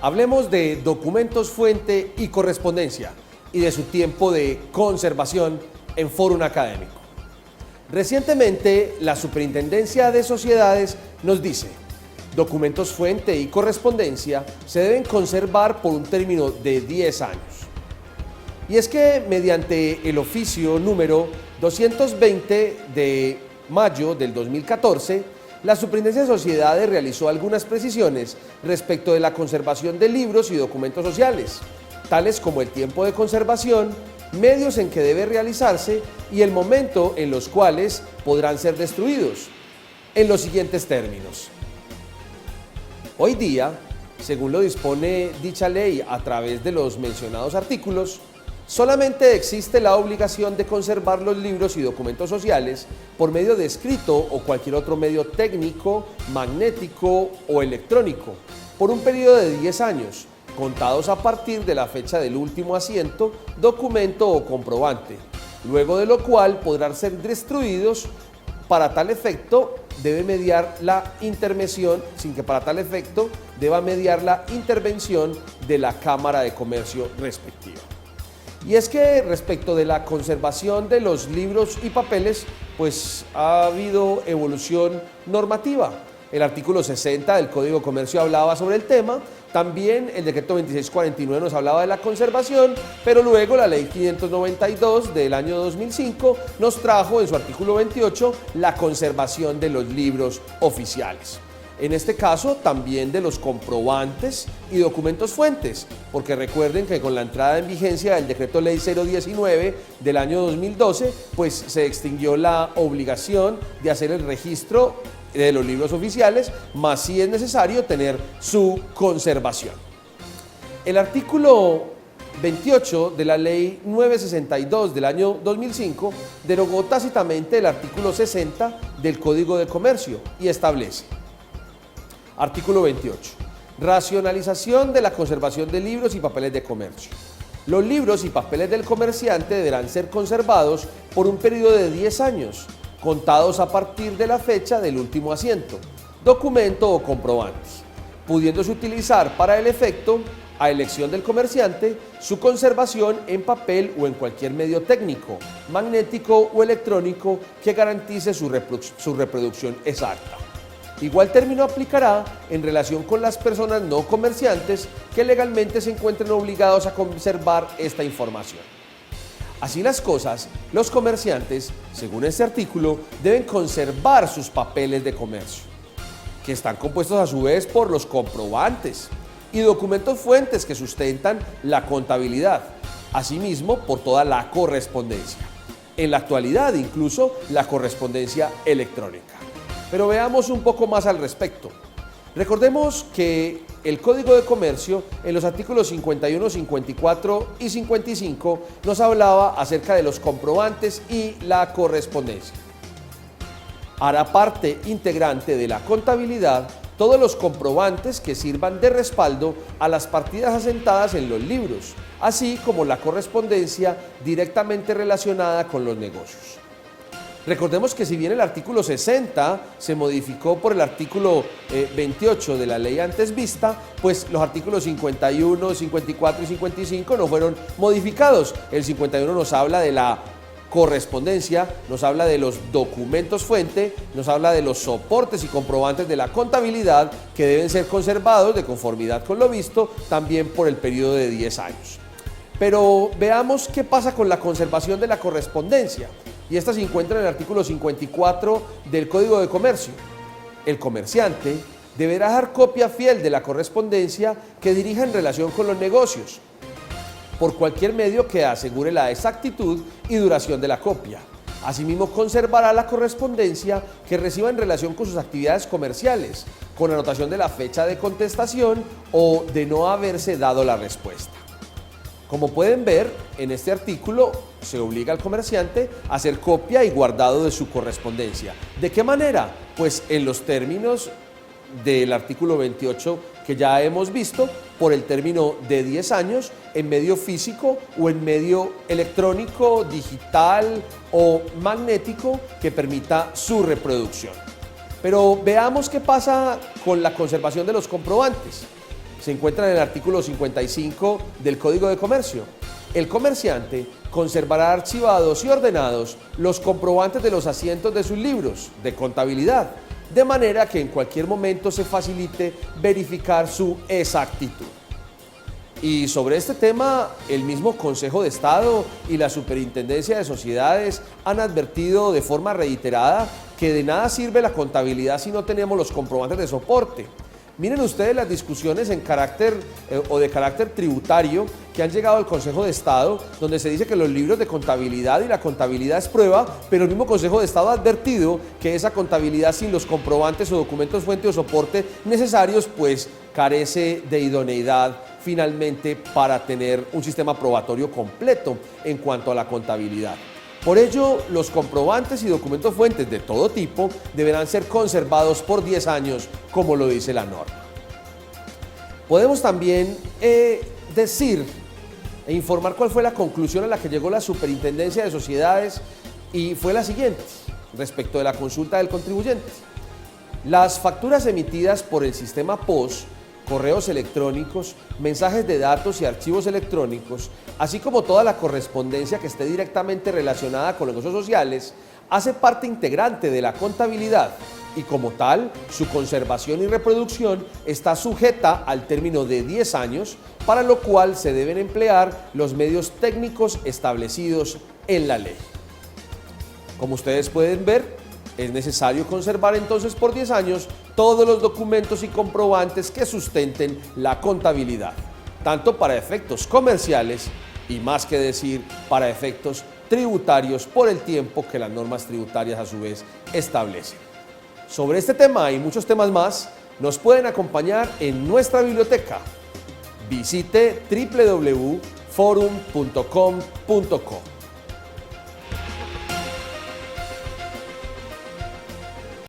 Hablemos de documentos fuente y correspondencia y de su tiempo de conservación en Fórum Académico. Recientemente, la Superintendencia de Sociedades nos dice: documentos fuente y correspondencia se deben conservar por un término de 10 años. Y es que mediante el oficio número 220 de mayo del 2014, la Superintendencia de Sociedades realizó algunas precisiones respecto de la conservación de libros y documentos sociales, tales como el tiempo de conservación, medios en que debe realizarse y el momento en los cuales podrán ser destruidos, en los siguientes términos. Hoy día, según lo dispone dicha ley a través de los mencionados artículos, solamente existe la obligación de conservar los libros y documentos sociales por medio de escrito o cualquier otro medio técnico, magnético o electrónico, por un periodo de 10 años, contados a partir de la fecha del último asiento, documento o comprobante, luego de lo cual podrán ser destruidos. Para tal efecto debe mediar la intervención, sin que para tal efecto deba mediar la intervención de la Cámara de Comercio respectiva. Y es que respecto de la conservación de los libros y papeles, pues ha habido evolución normativa. El artículo 60 del Código de Comercio hablaba sobre el tema, también el decreto 2649 nos hablaba de la conservación, pero luego la ley 592 del año 2005 nos trajo en su artículo 28 la conservación de los libros oficiales. En este caso también de los comprobantes y documentos fuentes, porque recuerden que con la entrada en vigencia del decreto ley 019 del año 2012, pues se extinguió la obligación de hacer el registro de los libros oficiales, más si es necesario tener su conservación. El artículo 28 de la ley 962 del año 2005 derogó tácitamente el artículo 60 del Código de Comercio y establece: artículo 28. Racionalización de la conservación de libros y papeles de comercio. Los libros y papeles del comerciante deberán ser conservados por un periodo de 10 años, contados a partir de la fecha del último asiento, documento o comprobante, pudiéndose utilizar para el efecto, a elección del comerciante, su conservación en papel o en cualquier medio técnico, magnético o electrónico que garantice su reproducción exacta. Igual término aplicará en relación con las personas no comerciantes que legalmente se encuentren obligados a conservar esta información. Así las cosas, los comerciantes, según este artículo, deben conservar sus papeles de comercio, que están compuestos a su vez por los comprobantes y documentos fuentes que sustentan la contabilidad, asimismo por toda la correspondencia. En la actualidad, incluso la correspondencia electrónica. Pero veamos un poco más al respecto. Recordemos que el Código de Comercio, en los artículos 51, 54 y 55, nos hablaba acerca de los comprobantes y la correspondencia. Hará parte integrante de la contabilidad todos los comprobantes que sirvan de respaldo a las partidas asentadas en los libros, así como la correspondencia directamente relacionada con los negocios. Recordemos que si bien el artículo 60 se modificó por el artículo 28 de la ley antes vista, pues los artículos 51, 54 y 55 no fueron modificados. El 51 nos habla de la correspondencia, nos habla de los documentos fuente, nos habla de los soportes y comprobantes de la contabilidad que deben ser conservados de conformidad con lo visto, también por el periodo de 10 años. Pero veamos qué pasa con la conservación de la correspondencia. Y esta se encuentra en el artículo 54 del Código de Comercio. El comerciante deberá dejar copia fiel de la correspondencia que dirija en relación con los negocios, por cualquier medio que asegure la exactitud y duración de la copia. Asimismo, conservará la correspondencia que reciba en relación con sus actividades comerciales, con anotación de la fecha de contestación o de no haberse dado la respuesta. Como pueden ver, en este artículo se obliga al comerciante a hacer copia y guardado de su correspondencia. ¿De qué manera? Pues en los términos del artículo 28 que ya hemos visto, por el término de 10 años en medio físico o en medio electrónico, digital o magnético que permita su reproducción. Pero veamos qué pasa con la conservación de los comprobantes. se encuentra en el artículo 55 del Código de Comercio. El comerciante conservará archivados y ordenados los comprobantes de los asientos de sus libros de contabilidad, de manera que en cualquier momento se facilite verificar su exactitud. Y sobre este tema, el mismo Consejo de Estado y la Superintendencia de Sociedades han advertido de forma reiterada que de nada sirve la contabilidad si no tenemos los comprobantes de soporte. Miren ustedes las discusiones de carácter tributario que han llegado al Consejo de Estado, donde se dice que los libros de contabilidad y la contabilidad es prueba, pero el mismo Consejo de Estado ha advertido que esa contabilidad sin los comprobantes o documentos fuente o soporte necesarios, pues carece de idoneidad finalmente para tener un sistema probatorio completo en cuanto a la contabilidad. Por ello, los comprobantes y documentos fuentes de todo tipo deberán ser conservados por 10 años, como lo dice la norma. Podemos también decir e informar cuál fue la conclusión a la que llegó la Superintendencia de Sociedades, y fue la siguiente, respecto de la consulta del contribuyente. Las facturas emitidas por el sistema POS, correos electrónicos, mensajes de datos y archivos electrónicos, así como toda la correspondencia que esté directamente relacionada con negocios sociales, hace parte integrante de la contabilidad y como tal, su conservación y reproducción está sujeta al término de 10 años, para lo cual se deben emplear los medios técnicos establecidos en la ley. Como ustedes pueden ver, es necesario conservar entonces por 10 años todos los documentos y comprobantes que sustenten la contabilidad, tanto para efectos comerciales y, más que decir, para efectos tributarios por el tiempo que las normas tributarias a su vez establecen. Sobre este tema y muchos temas más, nos pueden acompañar en nuestra biblioteca. Visite www.forum.com.co.